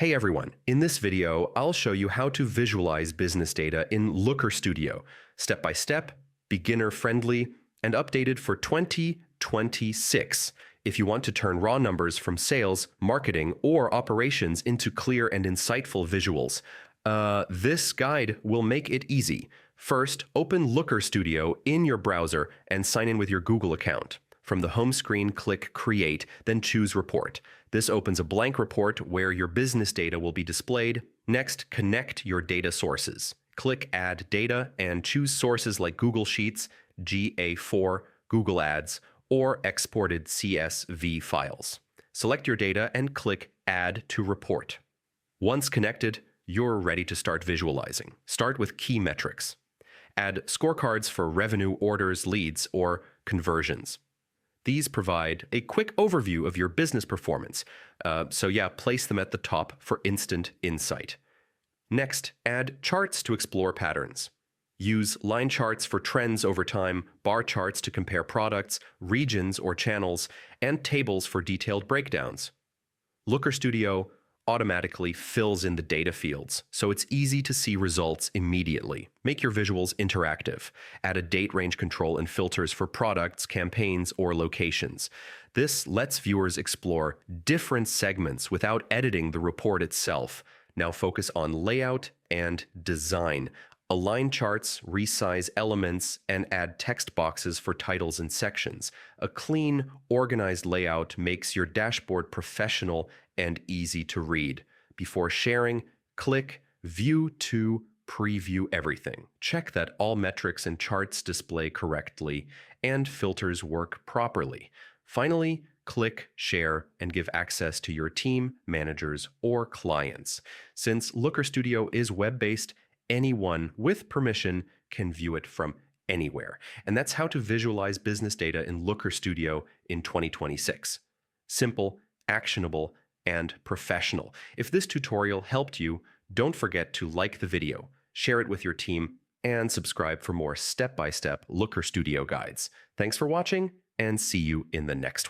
Hey everyone, in this video, I'll show you how to visualize business data in Looker Studio, step by step, beginner-friendly, and updated for 2026. If you want to turn raw numbers from sales, marketing, or operations into clear and insightful visuals, this guide will make it easy. First, open Looker Studio in your browser and sign in with your Google account. From the home screen, click Create, then choose Report. This opens a blank report where your business data will be displayed. Next, connect your data sources. Click Add Data and choose sources like Google Sheets, GA4, Google Ads, or exported CSV files. Select your data and click Add to Report. Once connected, you're ready to start visualizing. Start with key metrics. Add scorecards for revenue, orders, leads, or conversions. These provide a quick overview of your business performance. Place them at the top for instant insight. Next, add charts to explore patterns. Use line charts for trends over time, bar charts to compare products, regions or channels, and tables for detailed breakdowns. Looker Studio automatically fills in the data fields, so it's easy to see results immediately. Make your visuals interactive. Add a date range control and filters for products, campaigns, or locations. This lets viewers explore different segments without editing the report itself. Now focus on layout and design. Align charts, resize elements, and add text boxes for titles and sections. A clean, organized layout makes your dashboard professional and easy to read. Before sharing, click View to preview everything. Check that all metrics and charts display correctly and filters work properly. Finally, click Share and give access to your team, managers, or clients. Since Looker Studio is web-based, anyone with permission can view it from anywhere. And that's how to visualize business data in Looker Studio in 2026. Simple, actionable, and professional. If this tutorial helped you, don't forget to like the video, share it with your team, and subscribe for more step-by-step Looker Studio guides. Thanks for watching, and see you in the next one.